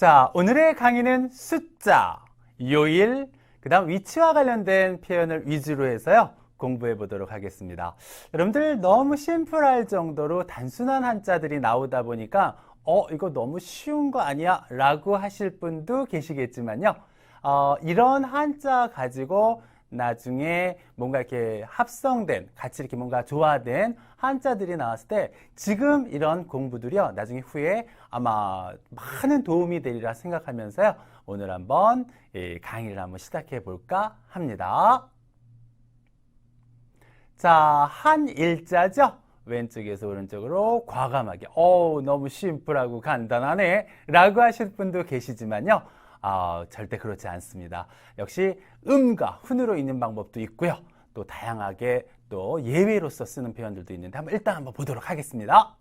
자, 오늘의 강의는 숫자, 요일, 그 다음 위치와 관련된 표현을 위주로 해서요, 공부해 보도록 하겠습니다. 여러분들 너무 심플할 정도로 단순한 한자들이 나오다 보니까 이거 너무 쉬운 거 아니야? 라고 하실 분도 계시겠지만요. 이런 한자 가지고 나중에 뭔가 이렇게 합성된, 같이 이렇게 뭔가 조화된 한자들이 나왔을 때 지금 이런 공부들이요, 나중에 후에 아마 많은 도움이 되리라 생각하면서요, 오늘 한번 강의를 한번 시작해 볼까 합니다. 자, 한 일자죠? 왼쪽에서 오른쪽으로 과감하게, 너무 심플하고 간단하네 라고 하실 분도 계시지만요, 절대 그렇지 않습니다. 역시 음과 훈으로 읽는 방법도 있고요, 또 다양하게 또 예외로서 쓰는 표현들도 있는데 일단 한번 보도록 하겠습니다.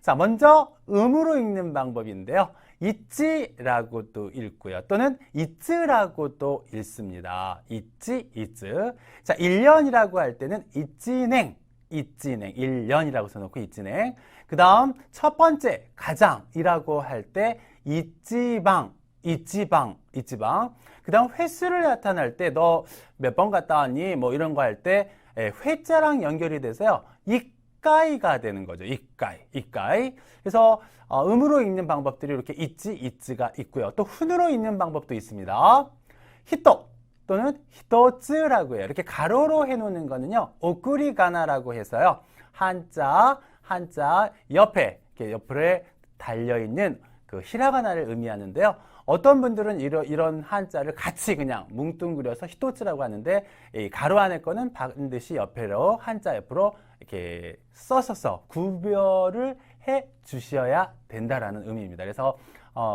자, 먼저 음으로 읽는 방법인데요, 있지라고도 읽고요, 또는 있즈라고도 읽습니다. 있지, 있즈. 자, 1년이라고 할 때는 있지냉, 있지냉, 1년이라고 써놓고 있지냉. 그 다음 첫 번째 가장이라고 할 때 있지방, 있지방, 있지방. 그 다음 횟수를 나타낼 때 너 몇 번 갔다 왔니? 뭐 이런 거 할 때 회자랑 연결이 돼서요, 이까이가 되는 거죠. 이까이, 이까이. 그래서 음으로 읽는 방법들이 이렇게 있지, 있즈가 있고요. 또 훈으로 읽는 방법도 있습니다. 히토 또는 히토츠라고 해요. 이렇게 가로로 해놓는 거는요, 오쿠리가나라고 해서요, 한자 옆에 이렇게 옆에 달려있는 그 히라가나를 의미하는데요. 어떤 분들은 이런 한자를 같이 그냥 뭉뚱그려서 히토츠라고 하는데, 이 가로 안에 거는 반드시 옆으로, 한자 옆으로 이렇게 써서 구별을 해 주셔야 된다라는 의미입니다. 그래서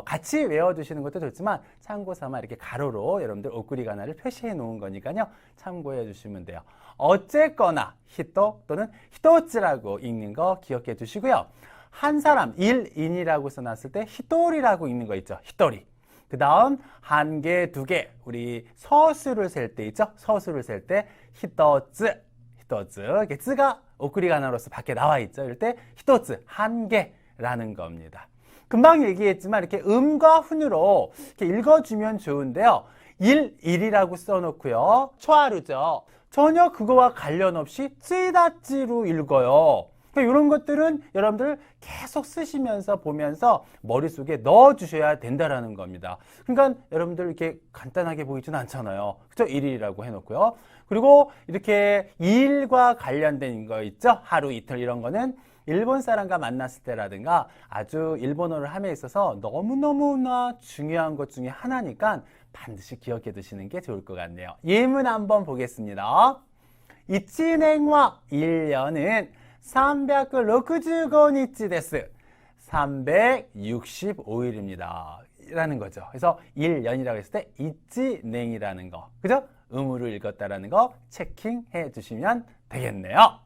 같이 외워두시는 것도 좋지만 참고 삼아 이렇게 가로로 여러분들 오쿠리가나를 표시해 놓은 거니까요, 참고해 주시면 돼요. 어쨌거나 히토 또는 히토츠라고 읽는 거 기억해 두시고요. 한 사람, 1인이라고 써놨을 때 히토리라고 읽는 거 있죠. 히토리. 그 다음 한 개, 두 개, 우리 서술을 셀 때 있죠. 서술을 셀 때 히토츠, 히토츠. 이렇게 즈가 오쿠리가나로서 밖에 나와 있죠. 이럴 때 히토츠, 한 개라는 겁니다. 금방 얘기했지만 이렇게 음과 훈으로 이렇게 읽어주면 좋은데요. 1이라고 써놓고요, 초하루죠. 전혀 그거와 관련 없이 쯔다찌로 읽어요. 그러니까 이런 것들은 여러분들 계속 쓰시면서 보면서 머릿속에 넣어주셔야 된다라는 겁니다. 그러니까 여러분들 이렇게 간단하게 보이진 않잖아요. 그죠? 1일이라고 해놓고요. 그리고 이렇게 일과 관련된 거 있죠? 하루, 이틀 이런 거는 일본 사람과 만났을 때라든가 아주 일본어를 함에 있어서 너무너무나 중요한 것 중에 하나니까 반드시 기억해 두시는 게 좋을 것 같네요. 예문 한번 보겠습니다. 이치냉와 1년은 365日です. 365일입니다. 라는 거죠. 그래서 1년이라고 했을 때 이치냉이라는 거, 그죠? 음으로 읽었다라는 거 체킹해 주시면 되겠네요.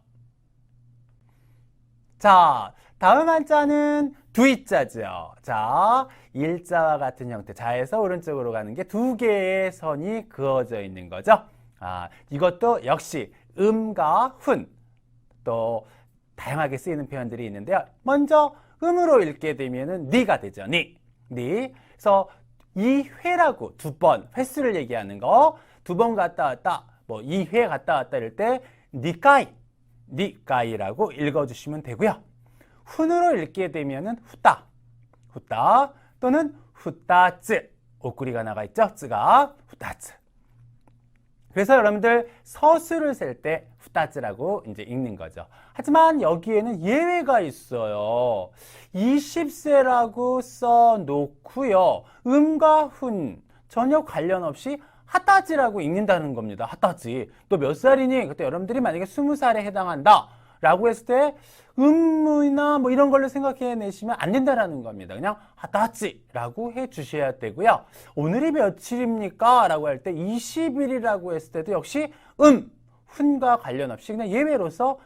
자, 다음 한자는 두이자죠. 자, 일자와 같은 형태, 좌에서 오른쪽으로 가는 게 두 개의 선이 그어져 있는 거죠. 이것도 역시 음과 훈, 또 다양하게 쓰이는 표현들이 있는데요. 먼저 음으로 읽게 되면은 니가 되죠. 니. 그래서 이 회라고 두 번 횟수를 얘기하는 거, 두 번 갔다 왔다, 뭐 2회 갔다 왔다 이럴 때 니까이, 니까이라고 읽어주시면 되고요. 훈으로 읽게 되면은 후따, 후따 또는 후따츠, 오쿠리가나가 있죠. 쯔가 후따츠. 그래서 여러분들 서술을 셀 때 후따즈라고 이제 읽는 거죠. 하지만 여기에는 예외가 있어요. 20세라고 써놓고요, 음과 훈 전혀 관련 없이 핫따지라고 읽는다는 겁니다. 핫따지. 또 몇 살이니? 그때 여러분들이 만약에 20살에 해당한다 라고 했을 때 음이나 뭐 이런 걸로 생각해내시면 안 된다라는 겁니다. 그냥 핫따지라고 해주셔야 되고요. 오늘이 며칠입니까? 라고 할 때 20일이라고 했을 때도 역시 훈과 관련 없이 그냥 예외로서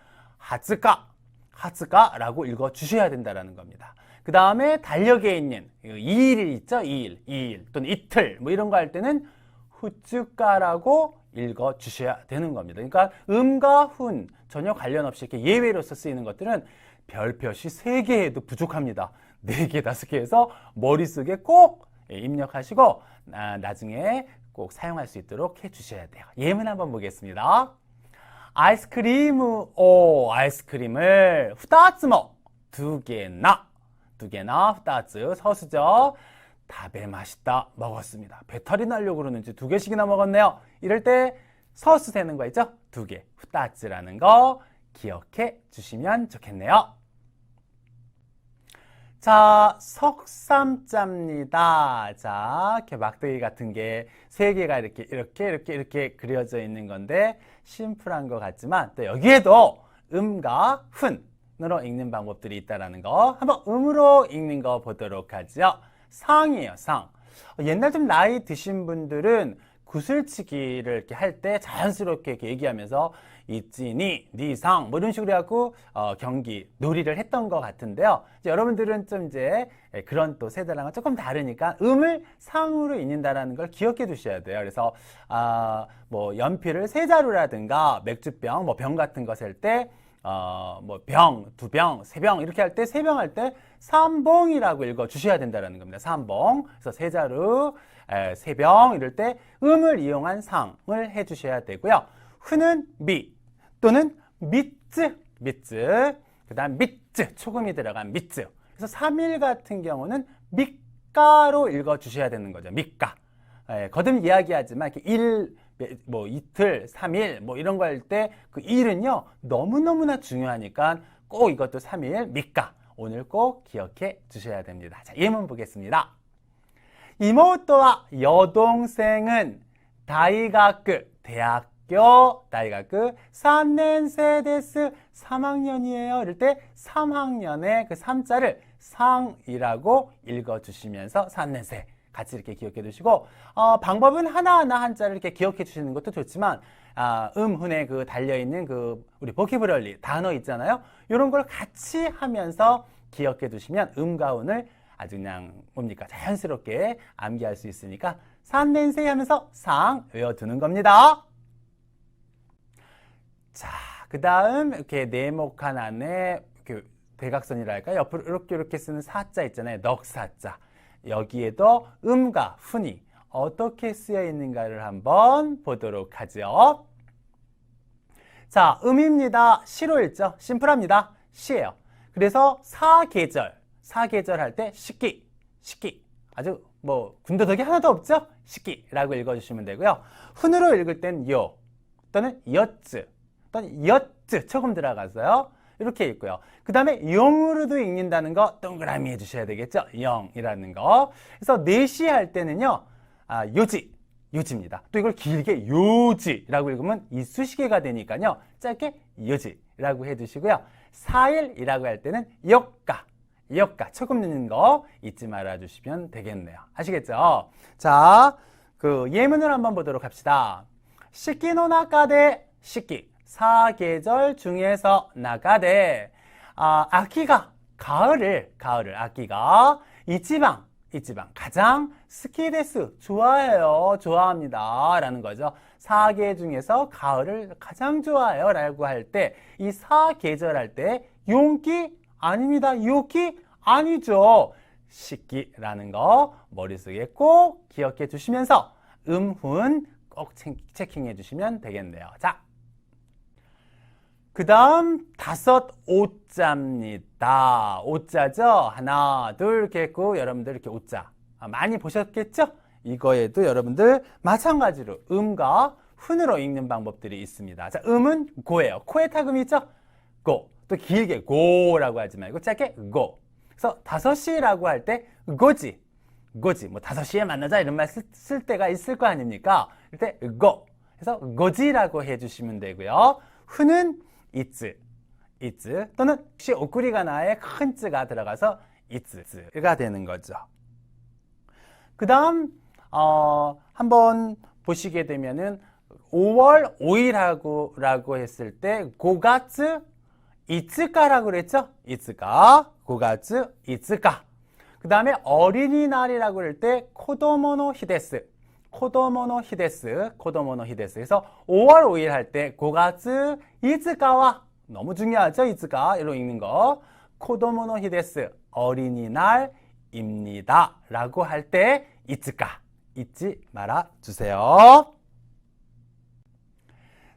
하츠카라고 읽어주셔야 된다라는 겁니다. 그 다음에 달력에 있는 2일 있죠? 2일 또는 이틀 뭐 이런 거 할 때는 후츠카라고 읽어주셔야 되는 겁니다. 그러니까 음과 훈 전혀 관련 없이 이렇게 예외로서 쓰이는 것들은 별표시 3개 해도 부족합니다. 4개, 5개 해서 머릿속에 꼭 입력하시고 나중에 꼭 사용할 수 있도록 해주셔야 돼요. 예문 한번 보겠습니다. 아이스크림을 2つも 2개나 2개나 서수죠. 다배 맛있다 먹었습니다. 배탈이 나려고 그러는지 2개씩이나 먹었네요. 이럴 때 서수 되는 거 있죠? 2개 2つ라는 거 기억해 주시면 좋겠네요. 자, 석삼자입니다. 자, 이렇게 막대기 같은 게 3개가 이렇게 그려져 있는 건데 심플한 것 같지만 또 여기에도 음과 훈으로 읽는 방법들이 있다는 거 한번 음으로 읽는 거 보도록 하죠. 상이에요, 상. 옛날 좀 나이 드신 분들은 구슬치기를 이렇게 할 때 자연스럽게 이렇게 얘기하면서 있지니, 니상 뭐 이런 식으로 해갖고 경기, 놀이를 했던 것 같은데요. 이제 여러분들은 좀 이제 그런 또 세대랑은 조금 다르니까 음을 상으로 읽는다라는 걸 기억해 두셔야 돼요. 그래서 뭐 연필을 3자루라든가 맥주병, 뭐 병 같은 거 셀 때 뭐 병, 2병, 3병 이렇게 할 때 3병 할 때 삼봉이라고 읽어 주셔야 된다는 겁니다. 삼봉. 그래서 3자루, 3병 이럴 때 음을 이용한 상을 해 주셔야 되고요. 흐는 미 또는 미츠, 그 다음 미츠, 초금이 들어간 미츠. 그래서 3일 같은 경우는 미가로 읽어 주셔야 되는 거죠. 미가. 거듭 이야기하지만 이렇게 뭐 이틀, 3일 뭐 이런 거 할 때 그 일은요 너무너무나 중요하니까 꼭 이것도 3일 미가 오늘 꼭 기억해 주셔야 됩니다. 자, 예문 보겠습니다. 이모토와 여동생은 대학교 3年生です. 3학년이에요. 이럴 때 3학년의 그 3자를 상이라고 읽어주시면서 3年生 같이 이렇게 기억해 두시고 방법은 하나하나 한자를 이렇게 기억해 주시는 것도 좋지만 훈에 그 달려있는 그 우리 보키브러리 단어 있잖아요. 이런 걸 같이 하면서 기억해 두시면 음과 훈을 아주 그냥 뭡니까 자연스럽게 암기할 수 있으니까 3年生 하면서 상 외워두는 겁니다. 자, 그 다음 이렇게 네모칸 안에 이렇게 대각선이랄까 옆으로 이렇게 쓰는 사자 있잖아요. 넉사자. 여기에도 음과 훈이 어떻게 쓰여 있는가를 한번 보도록 하죠. 자, 음입니다. 시로 읽죠. 심플합니다. 시예요. 그래서 사계절 할 때 식기 아주 뭐 군더더기 하나도 없죠. 식기라고 읽어주시면 되고요. 훈으로 읽을 땐 요 또는 엿즈 또는 엿즈 조금 들어갔어요. 이렇게 읽고요. 그 다음에 영으로도 읽는다는 거 동그라미 해주셔야 되겠죠. 영이라는 거. 그래서 내시 할 때는요. 요지입니다. 또 이걸 길게 요지라고 읽으면 이쑤시개가 되니까요. 짧게 요지라고 해주시고요. 4일이라고 할 때는 역가 조금 넣는 거 잊지 말아주시면 되겠네요. 아시겠죠? 자, 그 예문을 한번 보도록 합시다. 식기노 나카데 식기 사계절 중에서 나가되 아키가 가을을 아키가 이치방 가장 스키데스 좋아합니다 라는 거죠. 사계 중에서 가을을 가장 좋아해요 라고 할 때 이 사계절 할 때 용기 아닙니다. 요기 아니죠. 식기라는 거 머릿속에 꼭 기억해 주시면서 음훈 꼭 체킹해 주시면 되겠네요. 자, 그 다음 5자입니다. 5자죠. 하나, 둘 이렇게 했고 여러분들 이렇게 5자 많이 보셨겠죠? 이거에도 여러분들 마찬가지로 음과 훈으로 읽는 방법들이 있습니다. 자, 음은 고예요. 코에 타금이 있죠? 고. 또 길게 고라고 하지 말고 짧게 고. 그래서 5시라고 할 때 고지 뭐 5시에 만나자 이런 말 쓸 때가 있을 거 아닙니까? 이때 고. 그래서 고지라고 해주시면 되고요. 훈은 이츠 또는 혹시 오쿠리가나에 큰 쯔가 들어가서 이츠가 되는 거죠. 그 다음 한번 보시게 되면은 5월 5일라고 했을 때 고가츠 이츠카라고 그랬죠? 이츠카 고가츠 이츠카. 그 다음에 어린이날이라고 그럴 때 코도모노 히데스 그래서 5월 5일 할 때 고가츠 이츠카와 너무 중요하죠. 이츠카 이로 읽는 거 코도모노 히데스 어린이날입니다. 라고 할 때 이츠까 잊지 말아 주세요.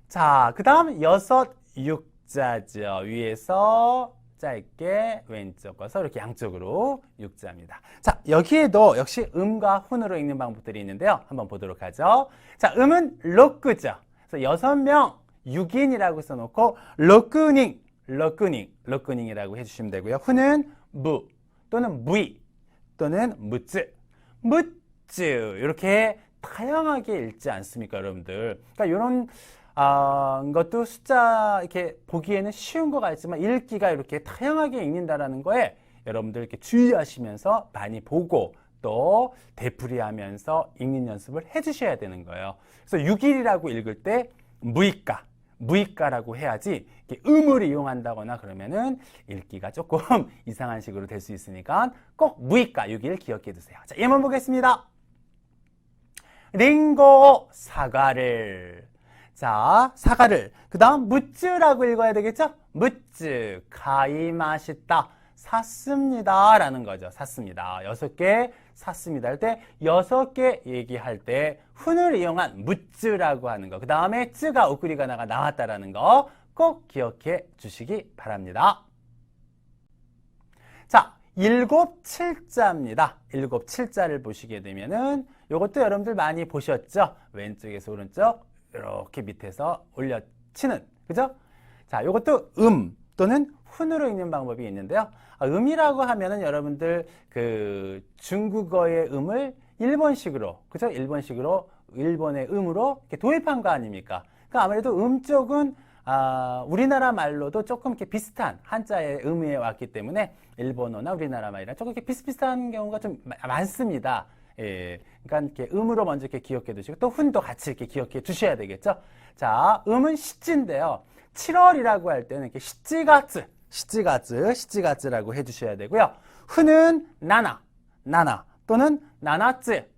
자, 그 다음 여섯 육자죠. 위에서 짧게 왼쪽 거서 이렇게 양쪽으로 육자입니다. 자, 여기에도 역시 음과 훈으로 읽는 방법들이 있는데요. 한번 보도록 하죠. 자, 음은 럭끄죠. 그래서 6명 6인이라고 써놓고 럭끄닝이라고 해주시면 되고요. 훈은 무 또는 무이 또는 무쯔 이렇게 다양하게 읽지 않습니까, 여러분들? 그러니까 이런 것도 숫자 이렇게 보기에는 쉬운 것 같지만 읽기가 이렇게 다양하게 읽는다라는 거에 여러분들 이렇게 주의하시면서 많이 보고 또 되풀이하면서 읽는 연습을 해주셔야 되는 거예요. 그래서 6일이라고 읽을 때 무이까라고 해야지 음을 이용한다거나 그러면은 읽기가 조금 이상한 식으로 될 수 있으니까 꼭 무이까 6일 기억해 두세요. 자, 예문 보겠습니다. 링고 사과를. 자, 사과를. 그 다음 무쯔라고 읽어야 되겠죠? 무쯔 가이 맛있다. 샀습니다 라는 거죠. 샀습니다. 6개 샀습니다 할 때 6개 얘기할 때 훈을 이용한 무쯔라고 하는 거. 그 다음에 쯔가 우크리가나가 나왔다라는 거 꼭 기억해 주시기 바랍니다. 자, 7, 7자입니다. 7, 7자를 보시게 되면은 이것도 여러분들 많이 보셨죠? 왼쪽에서 오른쪽 이렇게 밑에서 올려치는, 그죠? 자, 이것도 또는 훈으로 읽는 방법이 있는데요. 음이라고 하면은 여러분들 그 중국어의 음을 일본식으로, 그죠? 일본의 음으로 이렇게 도입한 거 아닙니까? 그러니까 아무래도 음 쪽은 우리나라 말로도 조금 이렇게 비슷한 한자의 음에 왔기 때문에 일본어나 우리나라 말이랑 조금 이렇게 비슷비슷한 경우가 좀 많습니다. 예, 그러니까 이렇게 음으로 먼저 이렇게 기억해 두시고 또 훈도 같이 이렇게 기억해 두셔야 되겠죠. 자, 음은 시찌인데요. 7월이라고 할 때는 이렇게 시찌가츠라고 해주셔야 되고요. 훈은 나나 또는 나나츠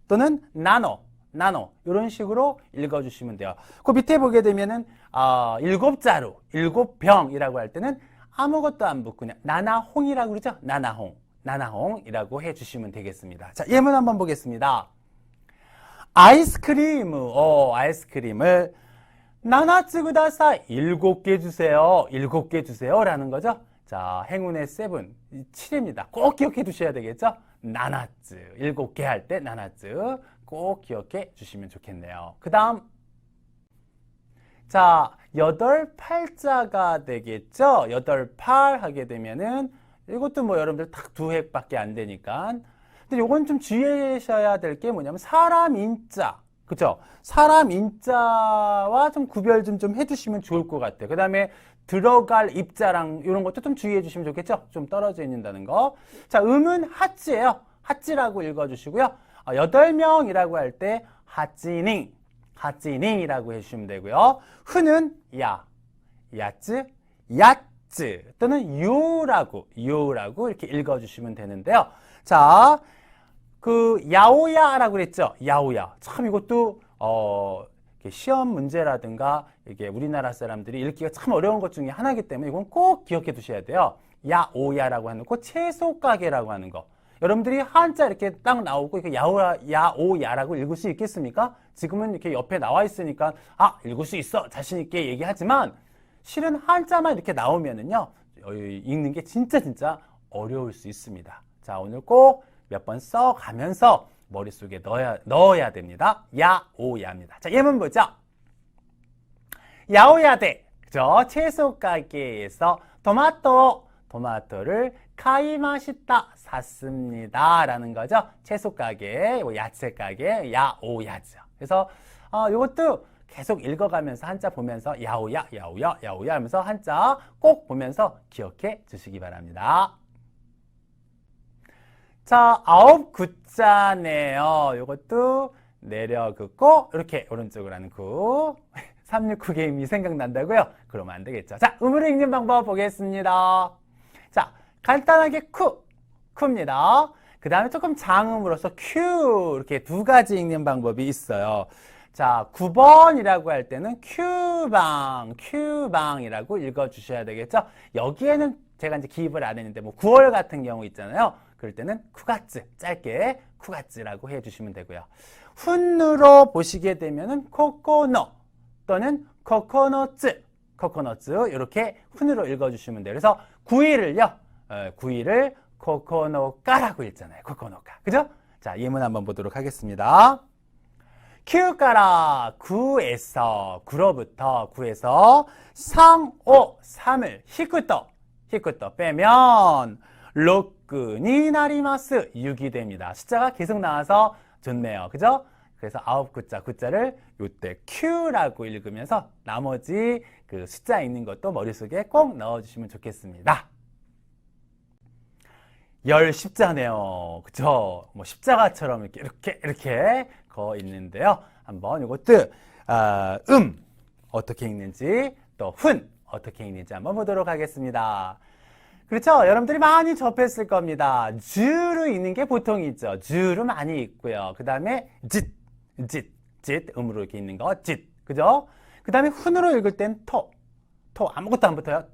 또는 나노 이런 식으로 읽어주시면 돼요. 그 밑에 보게 되면은 7자루 7병이라고 할 때는 아무것도 안 붙고 그냥 나나홍이라고 그러죠. 나나홍이라고 해주시면 되겠습니다. 자, 예문 한번 보겠습니다. 아이스크림을 나나츠구다사 7개 주세요. 7개 주세요. 라는 거죠. 자, 행운의 7입니다. 꼭 기억해 두셔야 되겠죠? 나나츠. 7개 할 때 나나츠. 꼭 기억해 주시면 좋겠네요. 그 다음. 자, 8, 8자가 되겠죠? 8, 8 하게 되면은 이것도 뭐 여러분들 딱 2획밖에 안 되니까. 근데 요건 좀 주의하셔야 될 게 뭐냐면 사람 인자. 그죠? 사람 인자와 좀 구별 좀 해주시면 좋을 것 같아요. 그 다음에 들어갈 입자랑 이런 것도 좀 주의해 주시면 좋겠죠? 좀 떨어져 있는다는 거. 자, 음은 하찌예요. 하찌라고 읽어주시고요. 8명이라고 할 때 하찌닝이라고 해주시면 되고요. 훈은 야쯔 또는 요라고 이렇게 읽어주시면 되는데요. 자, 그 야오야라고 그랬죠. 야오야. 참 이것도 시험 문제라든가 이게 우리나라 사람들이 읽기가 참 어려운 것 중에 하나이기 때문에 이건 꼭 기억해 두셔야 돼요. 야오야라고 하는 거, 채소 가게라고 하는 거. 여러분들이 한자 이렇게 딱 나오고 이렇게 야오야라고 읽을 수 있겠습니까? 지금은 이렇게 옆에 나와 있으니까 읽을 수 있어 자신 있게 얘기하지만 실은 한자만 이렇게 나오면은요 읽는 게 진짜 어려울 수 있습니다. 자, 오늘 꼭 몇 번 써가면서 머릿속에 넣어야 됩니다. 야오야입니다. 자, 예문 보죠. 야오야데, 그죠? 채소 가게에서 토마토를 카이마시다 샀습니다 라는 거죠. 채소 가게, 야채 가게, 야오야죠. 그래서 이것도 계속 읽어가면서 한자 보면서 야오야 하면서 한자 꼭 보면서 기억해 주시기 바랍니다. 자, 9, 9자네요. 이것도 내려 긋고 이렇게 오른쪽으로 하는 구. 369 게임이 생각난다고요? 그러면 안 되겠죠. 자, 음으로 읽는 방법 보겠습니다. 자, 간단하게 쿠입니다. 그 다음에 조금 장음으로서 큐 이렇게 2가지 읽는 방법이 있어요. 자, 9번이라고 할 때는 큐방이라고 읽어주셔야 되겠죠. 여기에는 제가 이제 기입을 안 했는데 뭐 9월 같은 경우 있잖아요. 그럴 때는 쿠가츠, 짧게 쿠가츠라고 해주시면 되고요. 훈으로 보시게 되면은 코코노 또는 코코넛츠 이렇게 훈으로 읽어주시면 돼요. 그래서 9일을요, 9일을 코코노카라고 읽잖아요. 코코노카. 그죠? 자, 예문 한번 보도록 하겠습니다. 9から 9에서 3, 5, 3을 히쿠토 빼면 6니 나리마스 6이 됩니다. 숫자가 계속 나와서 좋네요. 그죠? 그래서 9구자를 요때 Q라고 읽으면서 나머지 그 숫자 있는 것도 머릿속에 꼭 넣어주시면 좋겠습니다. 열 십자네요. 그쵸? 뭐 십자가처럼 이렇게 거 있는데요. 한번 이것도 어떻게 읽는지 또 훈 어떻게 읽는지 한번 보도록 하겠습니다. 그렇죠? 여러분들이 많이 접했을 겁니다. 주로 읽는 게 보통이죠. 주로 많이 읽고요. 그 다음에 짓 음으로 이렇게 읽는 거 짓. 그죠? 그 다음에 훈으로 읽을 땐 토 아무것도 안 붙어요.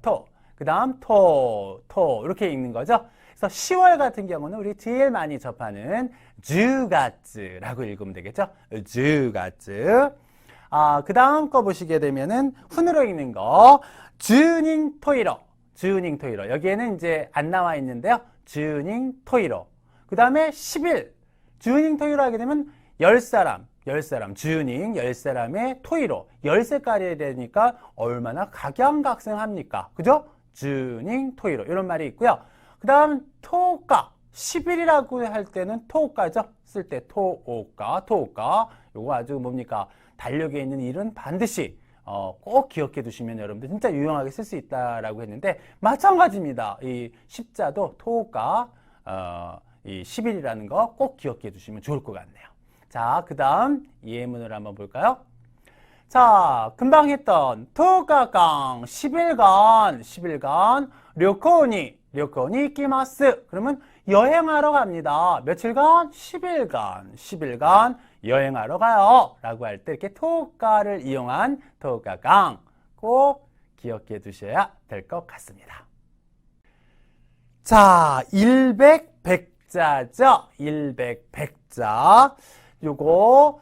그 다음 토 이렇게 읽는 거죠. 그래서 10월 같은 경우는 우리 제일 많이 접하는 주가츠라고 읽으면 되겠죠. 주가츠. 그 다음 거 보시게 되면은 훈으로 읽는 거 주닝 토이로. 여기에는 이제 안 나와 있는데요. 주닝 토이로. 그 다음에 10일. 주닝 토이로 하게 되면 10사람, 주닝 10사람의 토이로. 10세까지 되니까 얼마나 각양각색합니까? 그죠? 주닝 토이로. 이런 말이 있고요. 그 다음 토오카 10일이라고 할 때는 토오카죠. 쓸 때 토오카 요거 아주 뭡니까 달력에 있는 일은 반드시 꼭 기억해 두시면 여러분들 진짜 유용하게 쓸 수 있다라고 했는데 마찬가지입니다. 이 십자도 토오카 이 10일이라는 거 꼭 기억해 두시면 좋을 것 같네요. 자, 그 다음 예문을 한번 볼까요? 자, 금방 했던 토오카간 10일간 료코니 이키마스. 그러면 여행하러 갑니다. 며칠간? 10일간 여행하러 가요. 라고 할 때 이렇게 토가를 이용한 토가강 꼭 기억해 두셔야 될 것 같습니다. 자, 일백백자죠. 일백백자. 요거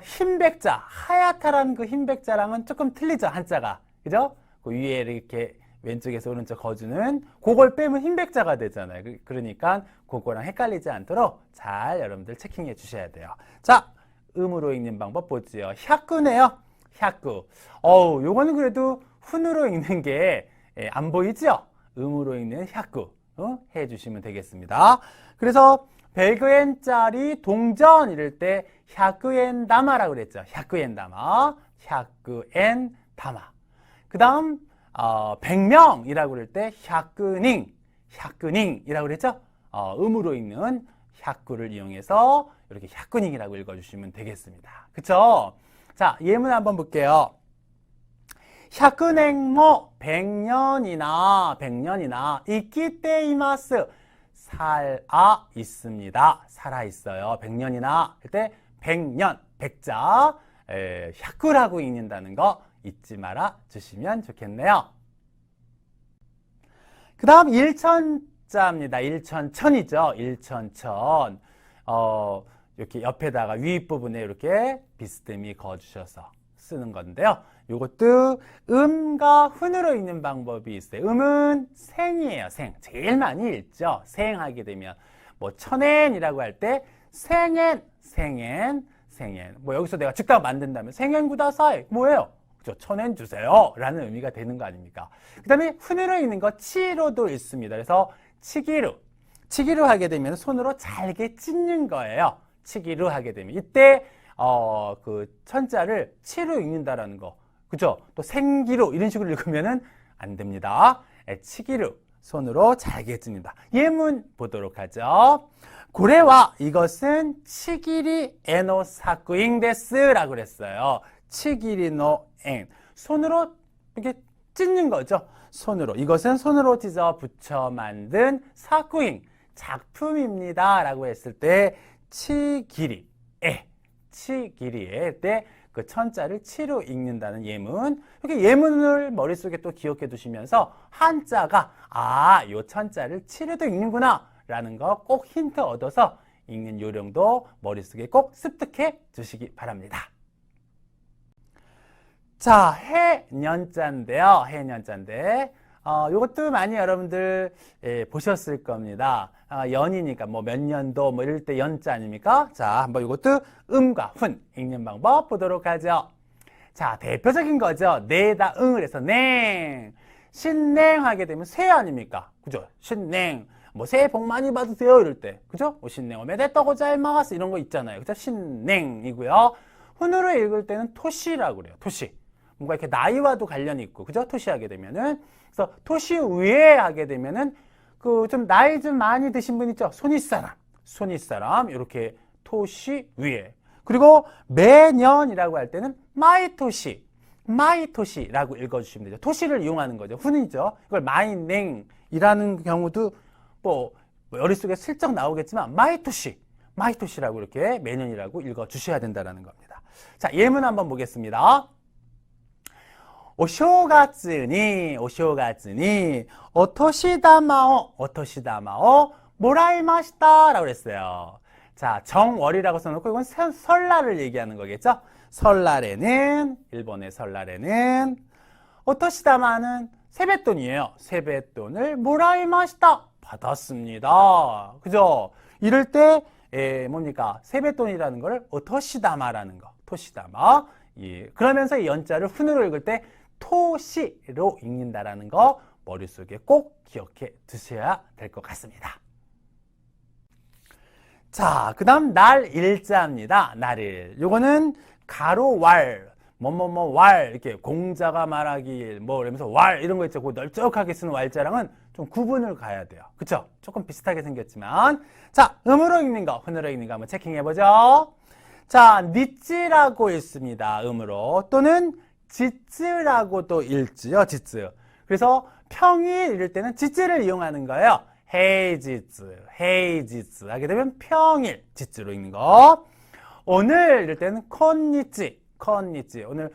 흰백자, 하얗다라는 그 흰백자랑은 조금 틀리죠. 한자가. 그죠? 그 위에 이렇게 왼쪽에서 오른쪽 거주는 그걸 빼면 흰백자가 되잖아요. 그러니까 그거랑 헷갈리지 않도록 잘 여러분들 체킹해 주셔야 돼요. 자, 음으로 읽는 방법 보지요. 샤쿠네요. 샤쿠. 요거는 그래도 훈으로 읽는 게 안 보이죠? 음으로 읽는 샤쿠 해 주시면 되겠습니다. 그래서 100엔짜리 동전 이럴 때 샤쿠엔 다마라고 그랬죠. 샤쿠엔 다마. 그 다음 100명이라고 그럴 때 샤크닝이라고 그랬죠? 음으로 읽는 샤크를 이용해서 이렇게 샤크닝이라고 읽어주시면 되겠습니다. 그쵸? 자, 예문 한번 볼게요. 샤크냉모 100년이나 이키테이마스 살아 있습니다. 살아 있어요. 100년이나 할 때 100년, 백자 샤크라고 읽는다는 거 잊지 말아 주시면 좋겠네요. 그 다음 일천자입니다. 일천천이죠. 일천천. 이렇게 옆에다가 윗부분에 이렇게 비스듬히 그어주셔서 쓰는 건데요. 요것도 음과 훈으로 읽는 방법이 있어요. 음은 생이에요. 생. 제일 많이 읽죠. 생하게 되면 뭐 천엔이라고 할 때 생엔. 뭐 여기서 내가 즉답 만든다면 생엔 구다사이 뭐예요? 천엔 주세요 라는 의미가 되는 거 아닙니까? 그 다음에 훈으로 읽는 거 치로도 있습니다. 그래서 치기루 하게 되면 손으로 잘게 찢는 거예요. 치기루 하게 되면 이때 그 천자를 치로 읽는다라는 거, 그죠? 또 생기루 이런 식으로 읽으면은 안 됩니다. 치기루 손으로 잘게 찢는다. 예문 보도록 하죠. 고래와 이것은 치기리 에노 사쿠잉 데스라고 그랬어요. 치기리노 엔. 손으로 이렇게 찢는 거죠. 손으로. 이것은 손으로 찢어 붙여 만든 사쿠잉, 작품입니다. 라고 했을 때 치기리에 때 그 천자를 치로 읽는다는 예문. 이렇게 예문을 머릿속에 또 기억해 두시면서 한자가 요 천자를 치로도 읽는구나 라는 거 꼭 힌트 얻어서 읽는 요령도 머릿속에 꼭 습득해 두시기 바랍니다. 자, 해년자인데요. 해년자인데 요것도 많이 여러분들 보셨을 겁니다. 연이니까 뭐 몇 년도 뭐 이럴 때 연자 아닙니까? 자, 한번 이것도 음과 훈 읽는 방법 보도록 하죠. 자, 대표적인 거죠. 네다 응을 해서 냉. 신냉 하게 되면 새 아닙니까? 그죠? 신냉. 뭐 새해 복 많이 받으세요 이럴 때. 그죠? 뭐 신냉 오메데또 고자이마스 이런 거 있잖아요. 그죠? 신냉이고요. 훈으로 읽을 때는 토시라고 그래요. 토시. 뭔가 이렇게 나이와도 관련이 있고, 그죠? 토시 하게 되면은. 그래서 토시 위에 하게 되면은 그 좀 나이 좀 많이 드신 분 있죠? 손윗사람. 손윗사람. 이렇게 토시 위에. 그리고 매년이라고 할 때는 마이토시. 마이토시라고 읽어주시면 되죠. 토시를 이용하는 거죠. 훈이죠. 이걸 마이냉이라는 경우도 뭐 머릿속에 슬쩍 나오겠지만 마이토시. 마이토시라고 이렇게 매년이라고 읽어주셔야 된다는 겁니다. 자, 예문 한번 보겠습니다. お正月にお年玉をもらいました라고 그랬어요. 자, 정월이라고 써놓고 이건 설날을 얘기하는 거겠죠? 설날에는, 일본의 설날에는 오토시다마는 세뱃돈이에요. 세뱃돈을 모라이마시다 받았습니다. 그죠? 이럴 때 뭡니까? 세뱃돈이라는 걸 오토시다마라는 거. 토시다마. 예. 그러면서 이 연자를 훈으로 읽을 때 토시로 읽는다라는 거 머릿속에 꼭 기억해 두셔야 될 것 같습니다. 자, 그 다음 날 일자입니다. 날일. 요거는 가로 왈, 왈, 이렇게 공자가 말하길, 뭐, 이러면서 왈, 이런 거 있죠. 그 널쩍하게 쓰는 왈자랑은 좀 구분을 가야 돼요. 그쵸? 조금 비슷하게 생겼지만. 자, 음으로 읽는 거, 훈으로 읽는 거 한번 체킹해보죠. 자, 니찌라고 읽습니다. 음으로. 또는 지쯔라고도 읽지요. 지쯔. 그래서 평일 이럴 때는 지쯔를 이용하는 거예요. 헤이지쯔, 헤이지쯔 하게 되면 평일, 지쯔로 읽는 거. 오늘 이럴 때는 콘니찌, 콘니찌. 오늘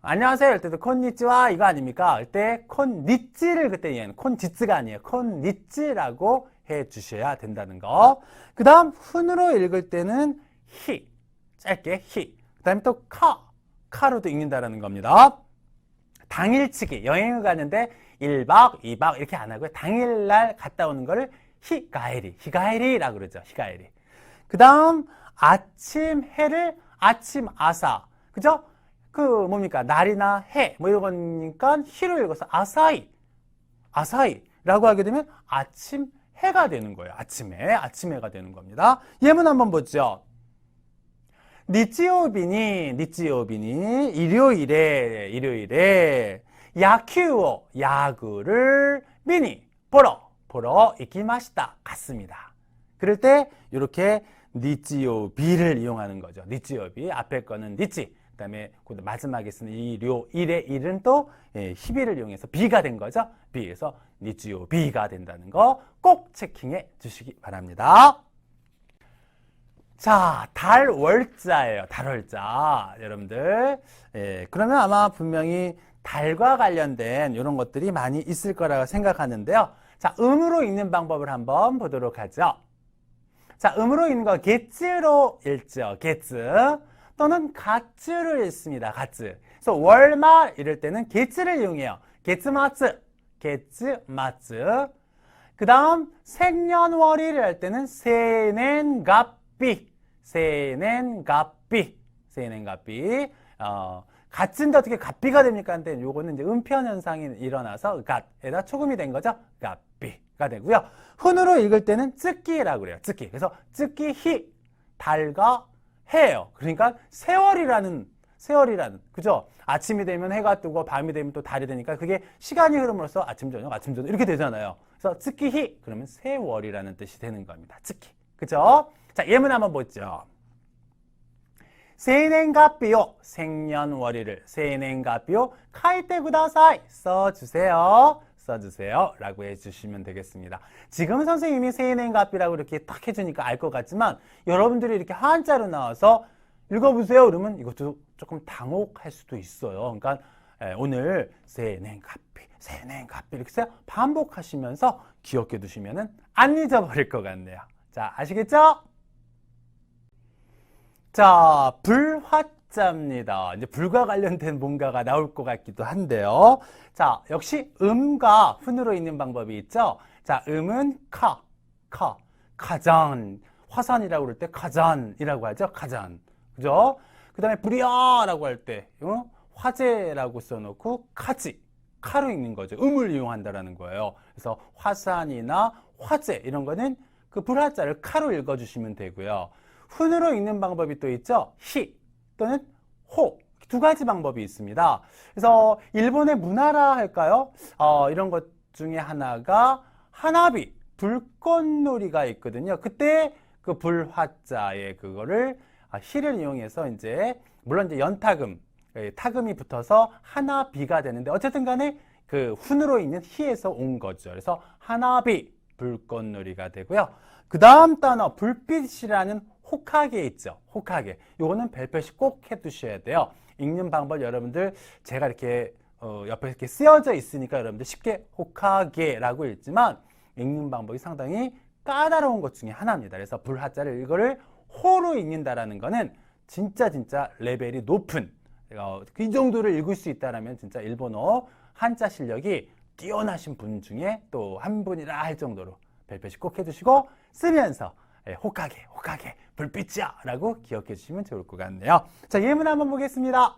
안녕하세요 이럴 때도 콘니찌와 이거 아닙니까? 이때 콘니찌를 그때 이해하는 콘지쯔가 아니에요. 콘니찌라고 해주셔야 된다는 거. 그 다음 훈으로 읽을 때는 히, 짧게 히. 그 다음에 또 카로도 읽는다라는 겁니다. 당일치기, 여행을 가는데 1박, 2박 이렇게 안 하고요. 당일날 갔다 오는 거를 히가에리라고 그러죠. 히가에리. 그 다음 아침 해를 아침 아사. 그죠? 그 뭡니까? 날이나 해 뭐 이런 거니까 히로 읽어서 아사히라고 하게 되면 아침 해가 되는 거예요. 아침해가 되는 겁니다. 예문 한번 보죠. 니치요비니 일요일에 야구를 보러 이키마시다 갔습니다. 그럴 때 이렇게 니치요비를 이용하는 거죠. 니치요비 앞에 거는 니치, 그다음에 마지막에 쓰는 일의 일은 또 히비를 이용해서 비가 된 거죠. 비에서 니치요비가 된다는 거 꼭 체킹해 주시기 바랍니다. 자, 달월자예요. 달월자. 여러분들. 그러면 아마 분명히 달과 관련된 이런 것들이 많이 있을 거라고 생각하는데요. 자, 음으로 읽는 방법을 한번 보도록 하죠. 자, 음으로 읽는 거 게츠로 읽죠. 게츠. 또는 가츠로 읽습니다. 가츠. 그래서 월말 이럴 때는 게츠를 이용해요. 게츠마츠. 그 다음 생년월일 할 때는 세넨갑비. 갓인데 어떻게 갑비가 됩니까? 근데 요거는 이제 음편 현상이 일어나서 갓에다 초금이 된 거죠. 갑비가 되고요. 훈으로 읽을 때는 쯔끼라고 그래요. 쯔끼. 그래서 쯔끼히 달과 해예요. 그러니까 세월이라는 그죠? 아침이 되면 해가 뜨고 밤이 되면 또 달이 되니까 그게 시간이 흐름으로써 아침 저녁 이렇게 되잖아요. 그래서 쯔끼히 그러면 세월이라는 뜻이 되는 겁니다. 쯔끼. 그죠? 자, 예문 한번 보죠. 생년갑비요. 생년월일을 생년갑비요. 카이테 구다사이. 써주세요. 라고 해주시면 되겠습니다. 지금 선생님이 생년갑비라고 이렇게 딱 해주니까 알 것 같지만 여러분들이 이렇게 한자로 나와서 읽어보세요. 그러면 이것도 조금 당혹할 수도 있어요. 그러니까 오늘 세냉카피 이렇게 해서 반복하시면서 기억해 두시면은 안 잊어버릴 것 같네요. 자, 아시겠죠? 자, 불화자입니다. 이제 불과 관련된 뭔가가 나올 것 같기도 한데요. 자, 역시 음과 훈으로 읽는 방법이 있죠. 자, 음은 가잔. 화산이라고 그럴 때 가잔이라고 하죠. 가잔. 그죠? 그 다음에 불이야라고 할 때, 화재라고 써놓고 카로 읽는 거죠. 음을 이용한다라는 거예요. 그래서 화산이나 화재 이런 거는 그 불화자를 카로 읽어주시면 되고요. 훈으로 읽는 방법이 또 있죠. 히 또는 호. 두 가지 방법이 있습니다. 그래서 일본의 문화라 할까요? 이런 것 중에 하나가 하나비, 불꽃놀이가 있거든요. 그때 그 불화자의 그거를 히를 이용해서 이제 물론 이제 연타금, 타금이 붙어서 하나비가 되는데 어쨌든 간에 그 훈으로 있는 히에서 온 거죠. 그래서 하나비, 불꽃놀이가 되고요. 그 다음 단어 불빛이라는 호카게 있죠. 호카게. 요거는 별표시 꼭 해두셔야 돼요. 읽는 방법 여러분들 제가 이렇게 옆에 이렇게 쓰여져 있으니까 여러분들 쉽게 호카게라고 읽지만 읽는 방법이 상당히 까다로운 것 중에 하나입니다. 그래서 불하자를 이거를 호로 읽는다라는 거는 진짜 레벨이 높은 이 정도를 읽을 수 있다라면 진짜 일본어 한자 실력이 뛰어나신 분 중에 또 한 분이라 할 정도로 별표시 꼭 해주시고 쓰면서 호카게 불빛이야 라고 기억해 주시면 좋을 것 같네요. 자, 예문 한번 보겠습니다.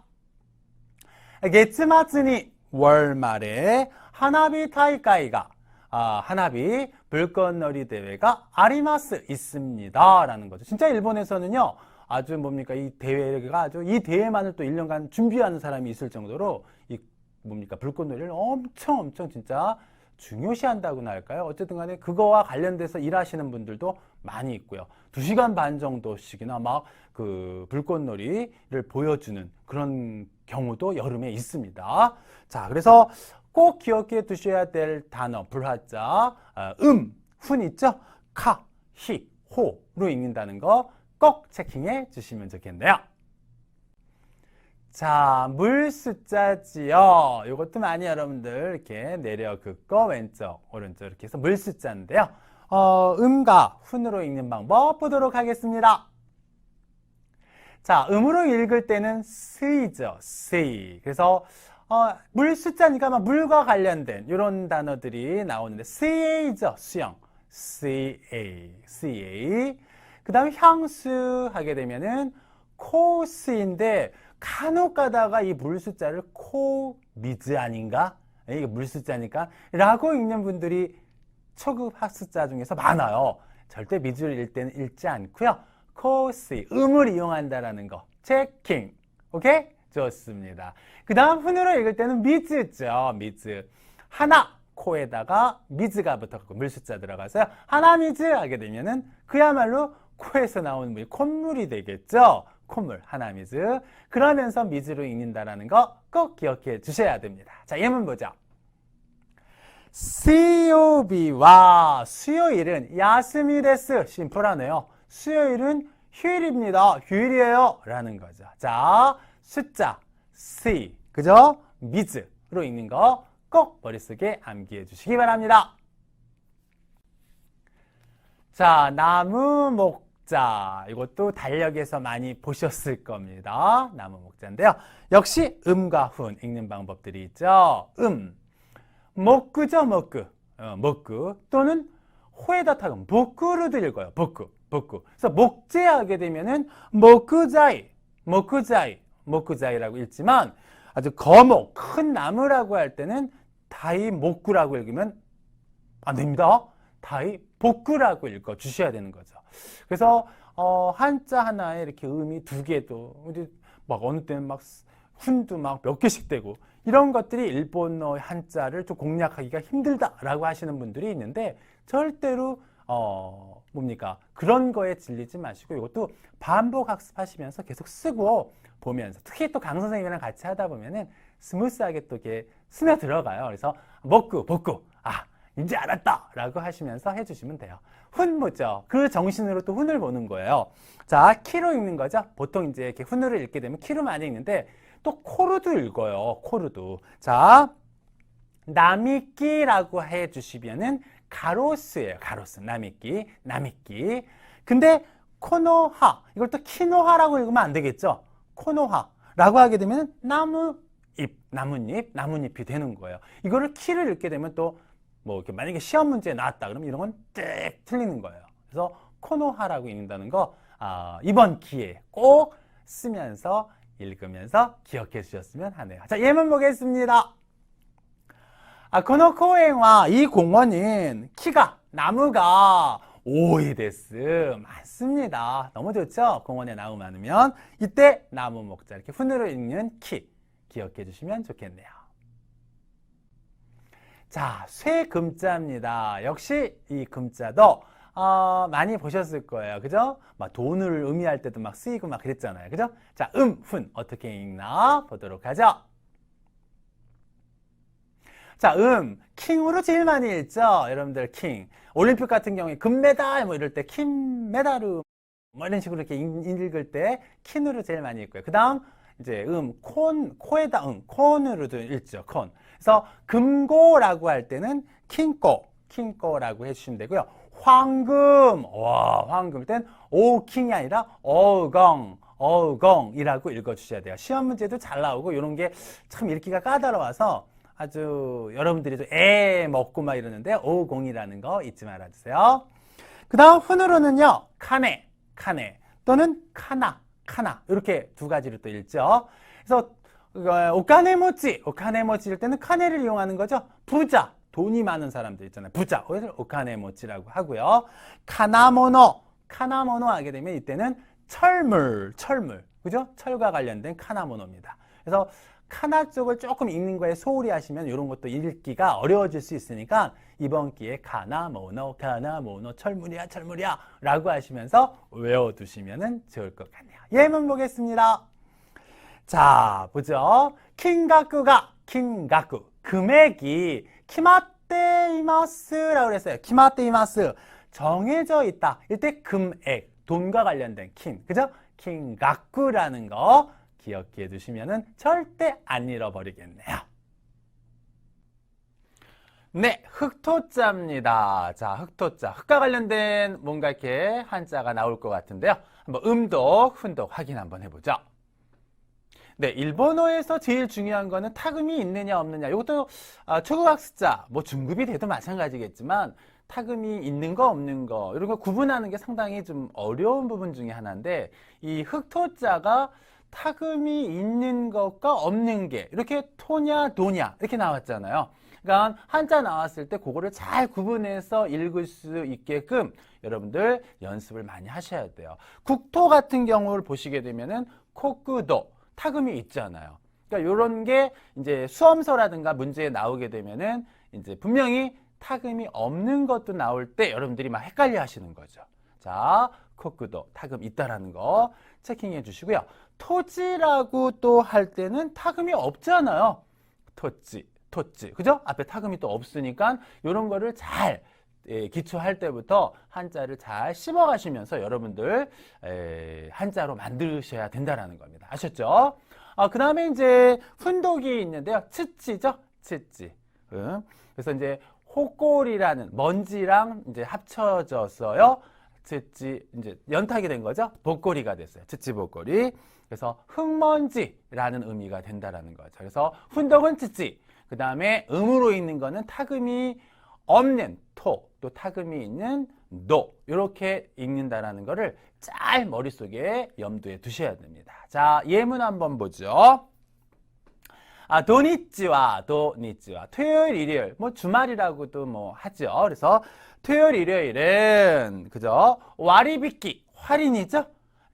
月末に 월말에 하나비 다이카이가 하나비 불꽃놀이 대회가 아리마스 있습니다 라는 거죠. 진짜 일본에서는요 아주 뭡니까 이 대회가 아주 이 대회만을 또 1년간 준비하는 사람이 있을 정도로 이 뭡니까 불꽃놀이를 엄청 진짜 중요시한다고나 할까요? 어쨌든 간에 그거와 관련돼서 일하시는 분들도 많이 있고요. 2시간 반 정도씩이나 막 그 불꽃놀이를 보여주는 그런 경우도 여름에 있습니다. 자, 그래서 꼭 기억해 두셔야 될 단어 불화자 훈 있죠? 카, 히, 호로 읽는다는 거 꼭 체킹해 주시면 좋겠네요. 자, 물 숫자지요. 이것도 많이 여러분들 이렇게 내려 긋고 왼쪽, 오른쪽 이렇게 해서 물 숫자인데요. 음과 훈으로 읽는 방법 보도록 하겠습니다. 자, 음으로 읽을 때는 스이죠. 스이. 그래서 물 숫자니까 막 물과 관련된 이런 단어들이 나오는데 CA죠. 수영. CA. 그 다음에 향수 하게 되면은 코스인데 간혹 가다가 이 물 숫자를 미즈 아닌가? 이게 물 숫자니까 라고 읽는 분들이 초급 학습자 중에서 많아요. 절대 미즈를 읽을 때는 읽지 않고요. 코스, 음을 이용한다라는 거 체킹. 오케이? 좋습니다. 그 다음 훈으로 읽을 때는 미즈죠. 미즈. 하나 코에다가 미즈가 붙어갖고 물 숫자 들어가서요. 하나 미즈 하게 되면은 그야말로 코에서 나오는 물이 콧물이 되겠죠. 콧물, 하나 미즈. 그러면서 미즈로 읽는다라는 거 꼭 기억해 주셔야 됩니다. 자, 예문 보죠. 수요비와 수요일은 야스미 데스. 심플하네요. 수요일은 휴일입니다. 휴일이에요. 라는 거죠. 자, 숫자, 시, 그죠? 미즈로 읽는 거 꼭 머릿속에 암기해 주시기 바랍니다. 자, 나무 목자. 이것도 달력에서 많이 보셨을 겁니다. 나무 목자인데요. 역시 음과 훈 읽는 방법들이 있죠. 목구죠, 목구. 목구. 또는 호에다 타금, 목구로도 읽어요. 목구. 그래서 목재하게 되면은 목구자이라고 읽지만 아주 거목, 큰 나무라고 할 때는 다이 목구라고 읽으면 안 됩니다. 다이 복구라고 읽어 주셔야 되는 거죠. 그래서 한자 하나에 이렇게 음이 2개도 막 어느 때는 막 훈도 막 몇 개씩 되고 이런 것들이 일본어 한자를 좀 공략하기가 힘들다라고 하시는 분들이 있는데 절대로 뭡니까 그런 거에 질리지 마시고 이것도 반복 학습하시면서 계속 쓰고 보면서 특히 또 강 선생님이랑 같이 하다 보면은 스무스하게 또 이렇게 스며 들어가요. 그래서 복구 이제 알았다 라고 하시면서 해주시면 돼요. 훈모죠. 그 정신으로 또 훈을 보는 거예요. 자, 키로 읽는 거죠. 보통 이제 이렇게 훈을 읽게 되면 키로 많이 읽는데 또 코로도 읽어요. 코로도. 자, 나미끼라고 해주시면은 가로스예요. 가로스. 나미끼. 근데 코노하. 이걸 또 키노하라고 읽으면 안 되겠죠. 코노하라고 하게 되면 나뭇잎이 되는 거예요. 이거를 키를 읽게 되면 또 뭐 이렇게 만약에 시험 문제에 나왔다 그러면 이런 건 뜩 틀리는 거예요. 그래서 코노하라고 읽는다는 거 이번 기회에 꼭 쓰면서 읽으면서 기억해 주셨으면 하네요. 자, 예문 보겠습니다. 코노코엔와 이 공원은 키가 나무가 오이데스 맞습니다. 너무 좋죠? 공원에 나무 많으면 이때 나무 먹자 이렇게 훈으로 읽는 키 기억해 주시면 좋겠네요. 자, 쇠금자입니다. 역시 이 금자도 많이 보셨을 거예요. 그죠? 막 돈을 의미할 때도 막 쓰이고 막 그랬잖아요. 그죠? 자, 훈 어떻게 읽나 보도록 하죠. 자, 킹으로 제일 많이 읽죠? 여러분들 킹. 올림픽 같은 경우에 금메달 뭐 이럴 때 킹메다르 뭐 이런 식으로 이렇게 읽을 때 킹으로 제일 많이 읽고요. 그 다음 이제 코에다 콘으로도 읽죠. 콘. 그래서 금고라고 할 때는 킹꼬라고 해주시면 되고요. 황금, 황금 땐 오킹이 아니라 어우공이라고 읽어주셔야 돼요. 시험 문제도 잘 나오고 이런 게 참 읽기가 까다로워서 아주 여러분들이 좀 먹고 막 이러는데 어우공이라는 거 잊지 말아주세요. 그 다음 훈으로는요. 카네 또는 카나 이렇게 두 가지로 또 읽죠. 그래서 오카네모치 일 때는 카네를 이용하는 거죠. 부자, 돈이 많은 사람들 있잖아요. 부자, 그래서 오카네모치라고 하고요. 카나모노 하게 되면 이때는 철물, 그죠? 철과 관련된 카나모노입니다. 그래서 카나 쪽을 조금 읽는 거에 소홀히 하시면 이런 것도 읽기가 어려워질 수 있으니까 이번 기회에 카나모노 철물이야 라고 하시면서 외워두시면 좋을 것 같네요. 예문 보겠습니다. 자, 보죠. 킹가쿠 금액이 키마테이마스라고 그랬어요. 키마테이마스 정해져 있다. 이때 금액, 돈과 관련된 그죠? 킹가쿠라는 거 기억해 두시면 절대 안 잃어버리겠네요. 네, 흑토자입니다. 자, 흑토자. 흑과 관련된 뭔가 이렇게 한자가 나올 것 같은데요. 한번 음독, 훈독 확인 한번 해보죠. 네, 일본어에서 제일 중요한 거는 타금이 있느냐 없느냐. 이것도 초급학습자, 뭐 중급이 돼도 마찬가지겠지만 타금이 있는 거 없는 거 이런 거 구분하는 게 상당히 좀 어려운 부분 중에 하나인데 이 흑토자가 타금이 있는 것과 없는 게 이렇게 토냐 도냐 이렇게 나왔잖아요. 그러니까 한자 나왔을 때 그거를 잘 구분해서 읽을 수 있게끔 여러분들 연습을 많이 하셔야 돼요. 국토 같은 경우를 보시게 되면은 코쿠도 타금이 있잖아요. 그러니까 이런 게 이제 수험서라든가 문제에 나오게 되면은 이제 분명히 타금이 없는 것도 나올 때 여러분들이 막 헷갈려 하시는 거죠. 자, 코쿠도 타금 있다라는 거 체킹해 주시고요. 토지라고 또 할 때는 타금이 없잖아요. 토지, 그죠? 앞에 타금이 또 없으니까 이런 거를 잘 기초할 때부터 한자를 잘 씹어 가시면서 여러분들 한자로 만드셔야 된다라는 겁니다. 아셨죠? 그 다음에 이제 훈독이 있는데요. 츠찌죠? 츠찌. 그래서 이제 호꼴이라는 먼지랑 이제 합쳐져서요. 츠찌 이제 연탁이 된 거죠. 복골이가 됐어요. 츠찌 복골이. 그래서 흙먼지라는 의미가 된다라는 거죠. 그래서 훈독은 츠찌. 그 다음에 음으로 있는 거는 타금이 없는 토, 또 타금이 있는 노 이렇게 읽는다라는 거를 잘 머릿속에 염두에 두셔야 됩니다. 자, 예문 한번 보죠. 도니치와 토요일, 일요일, 뭐 주말이라고도 뭐 하죠. 그래서 토요일, 일요일은 그죠? 와리비키, 할인이죠?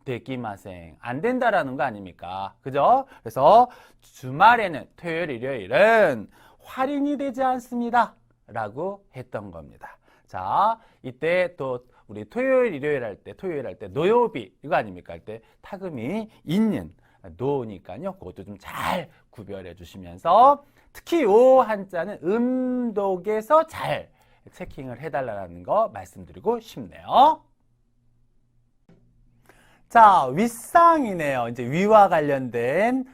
되기마생 안 된다라는 거 아닙니까? 그죠? 그래서 주말에는 토요일, 일요일은 할인이 되지 않습니다. 라고 했던 겁니다. 자, 이때 또 우리 토요일, 일요일 할 때 노요비 이거 아닙니까? 할 때 타금이 있는 노니까요. 그것도 좀 잘 구별해 주시면서 특히 요 한자는 음독에서 잘 체킹을 해달라는 거 말씀드리고 싶네요. 자, 윗상이네요. 이제 위와 관련된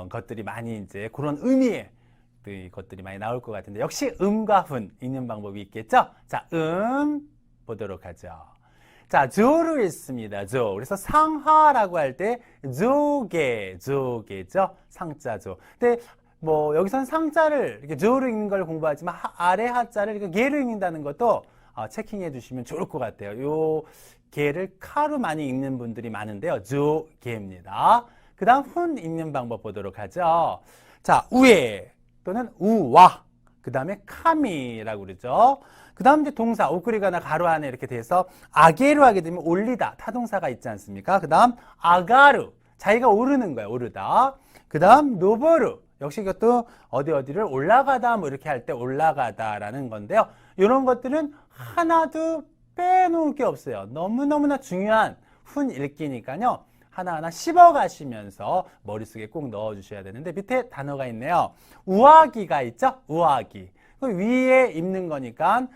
것들이 많이 이제 그런 의미의 것들이 많이 나올 것 같은데 역시 음과 훈 읽는 방법이 있겠죠? 자, 보도록 하죠. 자, 조를 읽습니다. 조. 그래서 상하라고 할 때 조개죠. 상자조. 근데 뭐 여기선 상자를 이렇게 조로 읽는 걸 공부하지만 아래 하자를 이렇게 개로 읽는다는 것도 체킹해 주시면 좋을 것 같아요. 요 개를 카로 많이 읽는 분들이 많은데요. 조개입니다. 그 다음 훈 읽는 방법 보도록 하죠. 자, 우에 또는 우와. 그 다음에 카미라고 그러죠. 그 다음 이제 동사 오크리가나 가로 안에 이렇게 돼서 아게로 하게 되면 올리다 타동사가 있지 않습니까? 그 다음 아가루 자기가 오르는 거야. 오르다. 그 다음 노보루 역시 이것도 어디를 올라가다 뭐 이렇게 할 때 올라가다라는 건데요. 이런 것들은 하나도 빼놓을 게 없어요. 너무너무나 중요한 훈 읽기니까요. 하나하나 씹어가시면서 머릿속에 꼭 넣어주셔야 되는데 밑에 단어가 있네요. 우아기가 있죠? 우아기. 그 위에 입는 거니까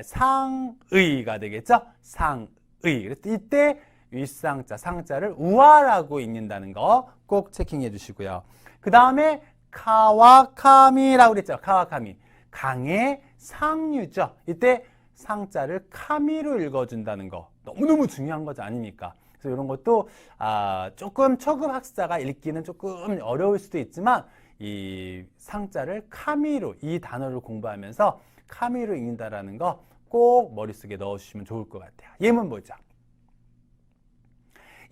상의가 되겠죠? 상의. 그래서 이때 윗상자, 상자를 우아라고 읽는다는 거 꼭 체킹해 주시고요. 그 다음에 카와카미라고 그랬죠? 카와카미. 강의 상류죠? 이때 상자를 카미로 읽어준다는 거 너무너무 중요한 거죠 아닙니까? 그래서 이런 것도 조금 초급 학사가 읽기는 조금 어려울 수도 있지만 이 상자를 카미로 이 단어를 공부하면서 카미로 읽는다라는 거 꼭 머릿속에 넣어주시면 좋을 것 같아요. 예문 보죠.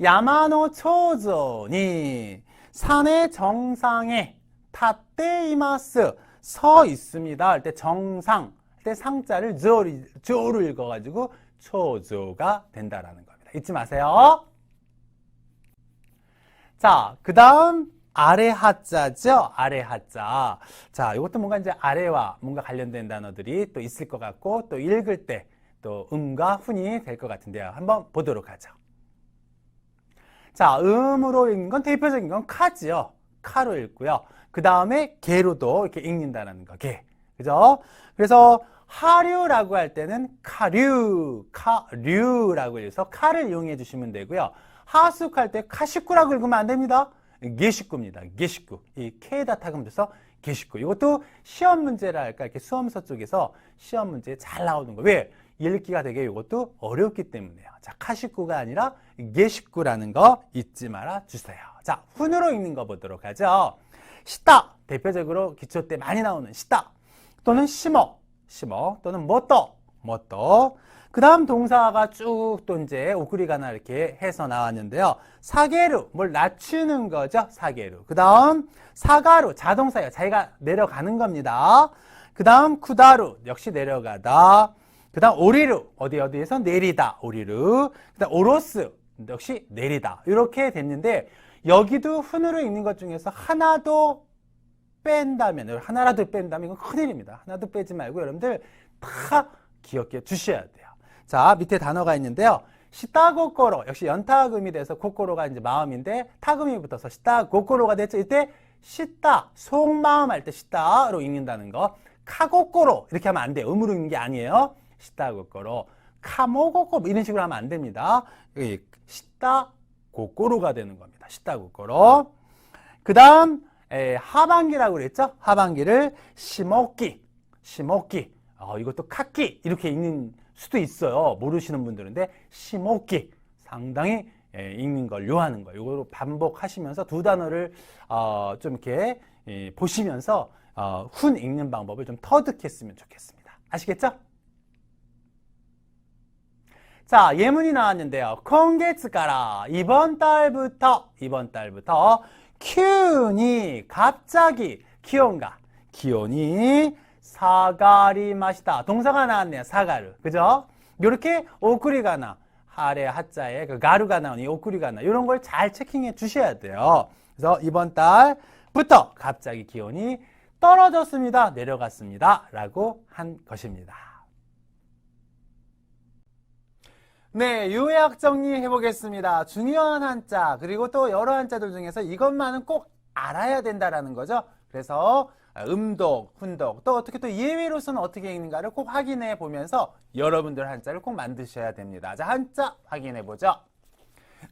야마노 초조니 산의 정상에 타떼이마스 서 있습니다 할 때 정상 때 상자를 조로 읽어가지고 초조가 된다라는 겁니다. 잊지 마세요. 자, 그 다음 아래 하자죠. 아래 하자. 자, 이것도 뭔가 이제 아래와 뭔가 관련된 단어들이 또 있을 것 같고 또 읽을 때 또 음과 훈이 될 것 같은데요. 한번 보도록 하죠. 자, 음으로 읽는 건 대표적인 건 카지요. 카로 읽고요. 그 다음에 개로도 이렇게 읽는다는 거. 개. 그죠? 그래서 하류라고 할 때는 카류라고 해서 카를 이용해 주시면 되고요. 하숙할 때 카식구라고 읽으면 안 됩니다. 게식구입니다. 게식구. 이 K에다 타금 돼서 게식구. 이것도 시험 문제랄까 이렇게 수험서 쪽에서 시험 문제에 잘 나오는 거. 왜? 읽기가 되게 이것도 어렵기 때문에요. 자, 카식구가 아니라 게식구라는 거 잊지 말아 주세요. 자, 훈으로 읽는 거 보도록 하죠. 시다. 대표적으로 기초 때 많이 나오는 시다. 또는 심어 또는 뭐떠 그 다음 동사가 쭉 또 이제 오크리가나 이렇게 해서 나왔는데요. 사게루 뭘 낮추는 거죠. 사게루. 그 다음 사가루 자동사예요. 자기가 내려가는 겁니다. 그 다음 쿠다루 역시 내려가다. 그 다음 오리루 어디에서 내리다 오리루. 그 다음 오로스 역시 내리다. 이렇게 됐는데 여기도 훈으로 읽는 것 중에서 하나라도 뺀다면 이건 큰일입니다. 하나도 빼지 말고 여러분들 다 기억해 주셔야 돼요. 자, 밑에 단어가 있는데요. 시다고꼬로 역시 연타금이 돼서 고꼬로가 이제 마음인데 타금이 붙어서 시다고꼬로가 됐죠. 이때 시다 속마음 할 때 시다로 읽는다는 거. 카고꼬로 이렇게 하면 안 돼요. 음으로 읽는 게 아니에요. 시다고꼬로 카모고꼬로 이런 식으로 하면 안 됩니다. 시다고꼬로가 되는 겁니다. 시다고꼬로. 그 다음 하반기라고 그랬죠? 하반기를 시모끼. 이것도 카끼 이렇게 읽는 수도 있어요. 모르시는 분들인데 시모끼 상당히 읽는 걸 요하는 거예요. 이거로 반복하시면서 두 단어를 좀 이렇게 보시면서 훈 읽는 방법을 좀 터득했으면 좋겠습니다. 아시겠죠? 자, 예문이 나왔는데요.今月から 이번 달부터 기온이 갑자기 기온이 사가리마시다. 동사가 나왔네요. 사가르. 그죠? 요렇게 오쿠리가나 하레 하자에 그 가루가 나오니 오쿠리가나 이런 걸 잘 체킹해 주셔야 돼요. 그래서 이번 달부터 갑자기 기온이 떨어졌습니다. 내려갔습니다. 라고 한 것입니다. 네, 요약 정리해 보겠습니다. 중요한 한자 그리고 또 여러 한자들 중에서 이것만은 꼭 알아야 된다라는 거죠. 그래서 음독, 훈독, 또 어떻게 또 예외로서는 어떻게 읽는가를 꼭 확인해 보면서 여러분들 한자를 꼭 만드셔야 됩니다. 자, 한자 확인해 보죠.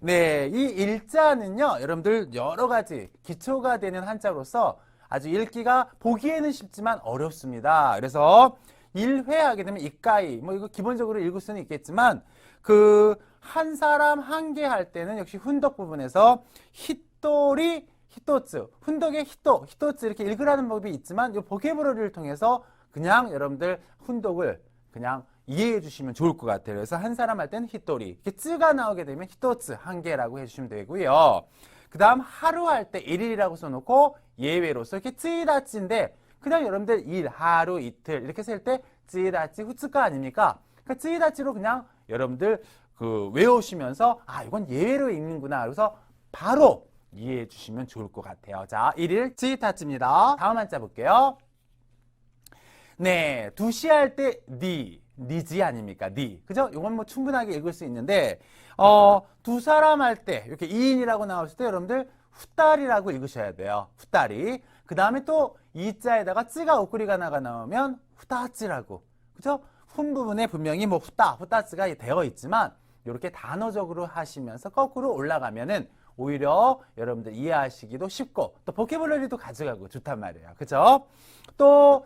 네, 이 일자는요, 여러분들 여러 가지 기초가 되는 한자로서 아주 읽기가 보기에는 쉽지만 어렵습니다. 그래서 1회 하게 되면 이까이, 뭐 이거 기본적으로 읽을 수는 있겠지만 그 한 사람 한 개 할 때는 역시 훈독 부분에서 히토리, 히토츠, 훈독의 히토츠 이렇게 읽으라는 법이 있지만 이 보케브러리를 통해서 그냥 여러분들 훈독을 그냥 이해해 주시면 좋을 것 같아요. 그래서 한 사람 할 때는 히토리, 이렇게 쯔가 나오게 되면 히토츠 한 개라고 해주시면 되고요. 그 다음 하루 할 때 1일이라고 써놓고 예외로서 이렇게 쯔이다찌인데 그냥 여러분들 일, 하루, 이틀 이렇게 쓸 때 쯔이다찌 후츠가 아닙니까? 그러니까 쯔이다찌로 그냥 여러분들 그 외우시면서 아 이건 예외로 읽는구나. 그래서 바로 이해해 주시면 좋을 것 같아요. 자, 1일 쯔이다찌입니다. 다음 한자 볼게요. 네, 두시 할 때 니지 아닙니까? 니. 그죠? 이건 뭐 충분하게 읽을 수 있는데 두 사람 할 때 이렇게 2인이라고 나왔을 때 여러분들 후따리라고 읽으셔야 돼요. 후따리. 그 다음에 또 이자에다가 찌가 오꾸리가 나오면 후따찌라고. 그죠? 훈 부분에 분명히 뭐 후따찌가 되어 있지만 이렇게 단어적으로 하시면서 거꾸로 올라가면은 오히려 여러분들 이해하시기도 쉽고 또 보케블러리도 가져가고 좋단 말이에요. 그죠? 또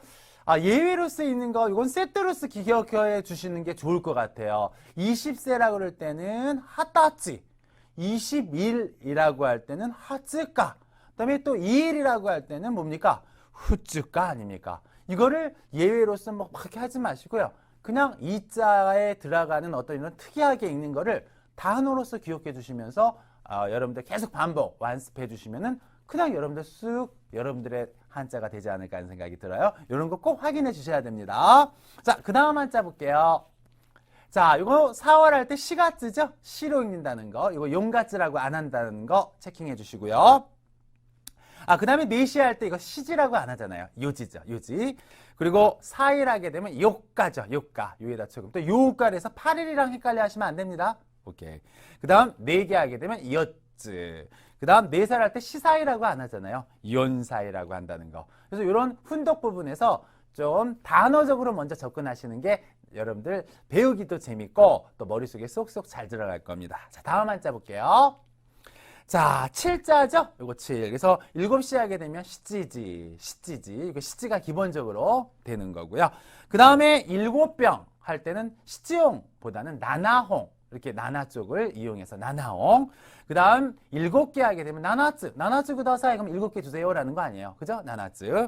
예외로 쓰이는 거 이건 세트로서 기억해 주시는 게 좋을 것 같아요. 20세라고 그럴 때는 하따찌, 20일이라고 할 때는 하츠까, 그 다음에 또 2일이라고 할 때는 뭡니까? 후츠까 아닙니까? 이거를 예외로서 뭐 그렇게 하지 마시고요. 그냥 이자에 들어가는 어떤 이런 특이하게 읽는 거를 단어로서 기억해 주시면서 여러분들 계속 반복 완습해 주시면은 그냥 여러분들 쓱 여러분들의 한자가 되지 않을까 하는 생각이 들어요. 이런 거 꼭 확인해 주셔야 됩니다. 자, 그 다음 한자 볼게요. 자, 이거 4월 할 때 시가쯔죠? 시로 읽는다는 거. 이거 용가쯔라고 안 한다는 거 체킹해 주시고요. 그 다음에 4시 할 때 이거 시지라고 안 하잖아요. 요지죠. 요지. 그리고 4일 하게 되면 요가죠. 요가. 요에다 조금. 또 요가에서 8일이랑 헷갈려 하시면 안 됩니다. 오케이. 그 다음 4개 하게 되면 이어쯔. 그 다음 4살 할 때 시사이라고 안 하잖아요. 연사이라고 한다는 거. 그래서 이런 훈독 부분에서 좀 단어적으로 먼저 접근하시는 게 여러분들 배우기도 재밌고 또 머릿속에 쏙쏙 잘 들어갈 겁니다. 자, 다음 한자 볼게요. 자, 7자죠? 요거 7. 그래서 7시 하게 되면 시찌지. 이거 시찌가 기본적으로 되는 거고요. 그 다음에 7병 할 때는 시찌용보다는 나나홍. 이렇게 나나 쪽을 이용해서 나나홍. 그 다음 7개 하게 되면 나나츠 구다사이 그럼 7개 주세요라는 거 아니에요. 그죠? 나나츠.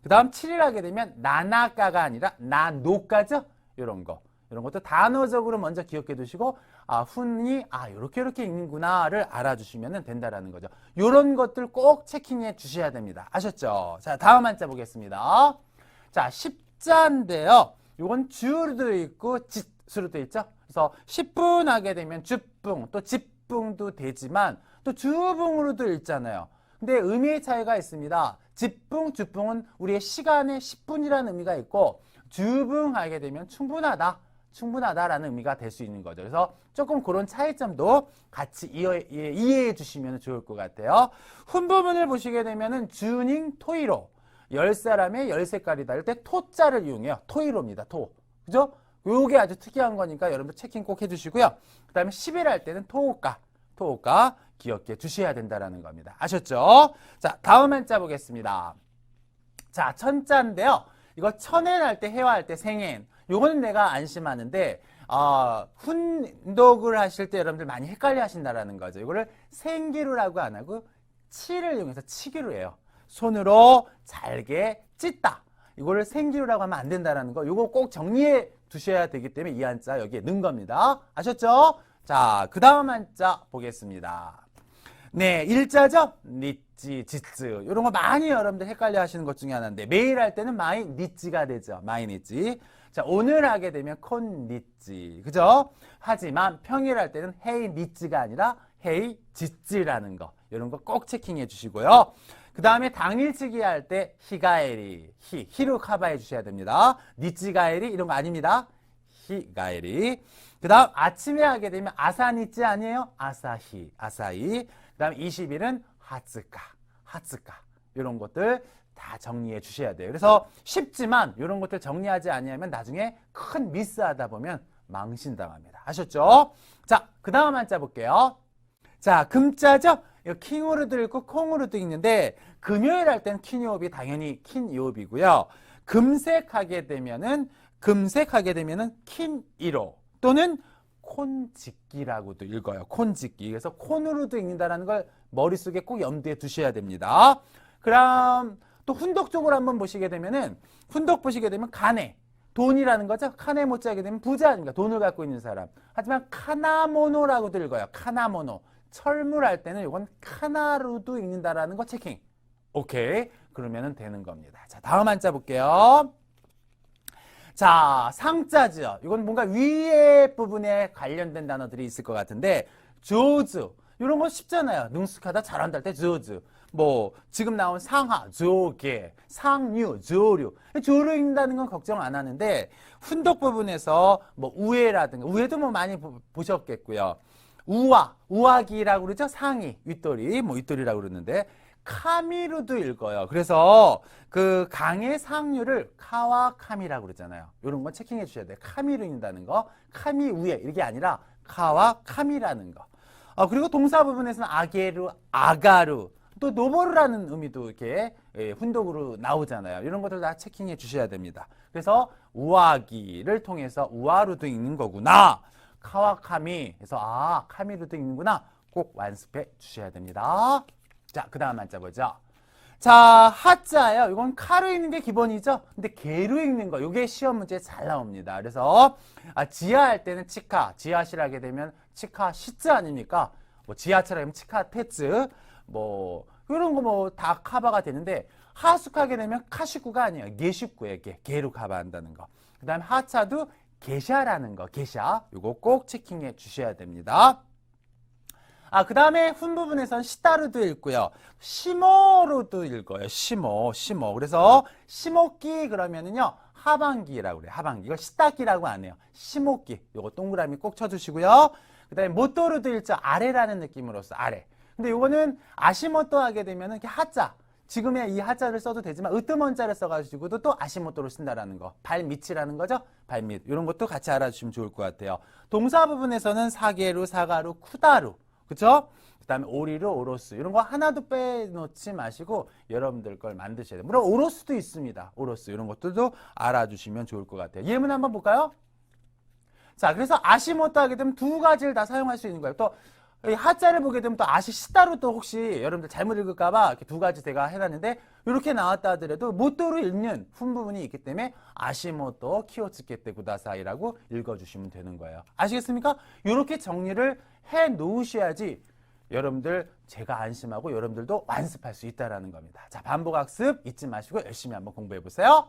그 다음 7일 하게 되면 나나가가 아니라 나노가죠? 이런 거. 이런 것도 단어적으로 먼저 기억해 두시고 훈이 이렇게 읽는구나를 알아주시면 된다라는 거죠. 이런 것들 꼭 체킹해 주셔야 됩니다. 아셨죠? 자, 다음 한자 보겠습니다. 자, 10자인데요. 이건 주로도 있고 짓수로도 있죠. 그래서 10분 하게 되면 주풍, 또 집풍도 되지만 또 주풍으로도 읽잖아요. 근데 의미의 차이가 있습니다. 집풍, 주풍은 우리의 시간의 10분이라는 의미가 있고 주풍 하게 되면 충분하다라는 의미가 될 수 있는 거죠. 그래서 조금 그런 차이점도 같이 이해해 주시면 좋을 것 같아요. 훈 부분을 보시게 되면은 주닝 토이로 10사람의 10색깔이다. 이럴 때 토자를 이용해요. 토이로입니다. 토. 그죠? 요게 아주 특이한 거니까 여러분들 체킹 꼭 해주시고요. 그 다음에 10일 할 때는 토오가 기억해 주셔야 된다는 겁니다. 아셨죠? 자, 다음 한자 보겠습니다. 자, 천자인데요. 이거 천엔 할 때, 해와 할 때, 생엔. 요거는 내가 안심하는데, 훈독을 하실 때 여러분들 많이 헷갈려 하신다라는 거죠. 이거를 생기루라고 안 하고 치를 이용해서 치기로 해요. 손으로 잘게 찢다. 이거를 생기루라고 하면 안 된다라는 거. 요거 꼭 정리해 두셔야 되기 때문에 이 한자 여기에 넣은 겁니다. 아셨죠? 자, 그 다음 한자 보겠습니다. 네, 일자죠? 니찌, 지츠. 이런 거 많이 여러분들 헷갈려 하시는 것 중에 하나인데, 매일 할 때는 마이 니찌가 되죠. 마이 니찌. 자, 오늘 하게 되면 콘 니찌. 그죠? 하지만 평일 할 때는 헤이 니찌가 아니라 헤이 지찌라는 거. 이런 거 꼭 체킹해 주시고요. 그 다음에 당일치기 할 때 히가에리, 히로 커버해 주셔야 됩니다. 니찌가에리 이런 거 아닙니다. 히가에리. 그 다음 아침에 하게 되면 아사니찌 아니에요? 아사히. 그 다음 20일은 하츠카 이런 것들 다 정리해 주셔야 돼요. 그래서 쉽지만 이런 것들 정리하지 아니하면 나중에 큰 미스하다 보면 망신당합니다. 아셨죠? 자, 그 다음 한자 볼게요. 자, 금자죠? 이거 킹으로도 읽고 콩으로도 읽는데 금요일 할 때는 킨요업이 당연히 킨요업이고요. 금색하게 되면은 킨1호 또는 콘짓기라고도 읽어요. 콘짓기. 그래서 콘으로도 읽는다는 걸 머릿속에 꼭 염두에 두셔야 됩니다. 그럼 또 훈독 쪽으로 한번 보시게 되면은 훈독 보시게 되면 가네. 돈이라는 거죠. 카네 모자 하게 되면 부자 아닙니까? 돈을 갖고 있는 사람. 하지만 카나모노라고도 읽어요. 카나모노. 철물할 때는 이건 카나로도 읽는다라는 거 체킹. 오케이. 그러면은 되는 겁니다. 자, 다음 한자 볼게요. 자, 상자죠. 이건 뭔가 위에 부분에 관련된 단어들이 있을 것 같은데 조즈. 이런 거 쉽잖아요. 능숙하다, 잘한다 할 때 조즈. 뭐 지금 나온 상하, 조개, 상류, 조류. 조류 읽는다는 건 걱정 안 하는데 훈독 부분에서 뭐 우에라든가 우에도 뭐 많이 보셨겠고요. 우아기라고 그러죠. 상의, 윗돌이, 뭐 윗돌이라고 그러는데 카미루도 읽어요. 그래서 그 강의 상류를 카와 카미라고 그러잖아요. 이런 거 체킹해 주셔야 돼요. 카미루 읽는다는 거, 카미 우에 이게 아니라 카와 카미라는 거. 그리고 동사 부분에서는 아게루, 아가루, 또 노보르라는 의미도 이렇게 훈독으로 나오잖아요. 이런 것들 다 체킹해 주셔야 됩니다. 그래서 우아기를 통해서 우아루도 읽는 거구나. 카와카미 해서 카미루도 읽는구나. 꼭 완습해 주셔야 됩니다. 자, 그 다음 한자 보죠. 자, 하자예요. 이건 카로 읽는 게 기본이죠. 근데 게로 읽는 거, 이게 시험 문제에 잘 나옵니다. 그래서 지하할 때는 치카, 지하실 하게 되면 치카 시즈 아닙니까? 뭐 지하철 하면 치카 테츠, 뭐 이런 거 뭐 다 카바가 되는데 하숙하게 되면 카슈쿠가 아니에요. 게슈쿠에 게로 카바한다는 거. 그 다음에 하차도 게샤라는 거, 게샤. 이거 꼭 체킹해 주셔야 됩니다. 그 다음에 훈 부분에서는 시다르도 읽고요. 시모로도 읽어요. 시모. 그래서 시모끼 그러면은요, 하반기라고 그래요. 하반기. 이걸 시다끼라고 안 해요. 시모끼. 요거 동그라미 꼭 쳐주시고요. 그 다음에 모토로도 읽죠. 아래라는 느낌으로써 아래. 근데 요거는 아시모토 하게 되면은 이렇게 하자. 지금의 이 하자를 써도 되지만 으뜸원자를 써가지고도 또 아시모토를 쓴다라는 거. 발밑이라는 거죠. 발밑. 이런 것도 같이 알아주시면 좋을 것 같아요. 동사 부분에서는 사게루, 사가루, 쿠다루. 그쵸? 그 다음에 오리루, 오로스. 이런 거 하나도 빼놓지 마시고 여러분들 걸 만드셔야 돼요. 물론 오로스도 있습니다. 오로스. 이런 것들도 알아주시면 좋을 것 같아요. 예문 한번 볼까요? 자, 그래서 아시모토 하게 되면 두 가지를 다 사용할 수 있는 거예요. 또 하자를 보게 되면 또 아시시다로 또 혹시 여러분들 잘못 읽을까봐 이렇게 두 가지 제가 해놨는데 이렇게 나왔다 하더라도 모토로 읽는 훈 부분이 있기 때문에 아시모토 키오츠케테 구다사이라고 읽어주시면 되는 거예요. 아시겠습니까? 이렇게 정리를 해 놓으셔야지 여러분들 제가 안심하고 여러분들도 완습할 수 있다는 겁니다. 자, 반복학습 잊지 마시고 열심히 한번 공부해 보세요.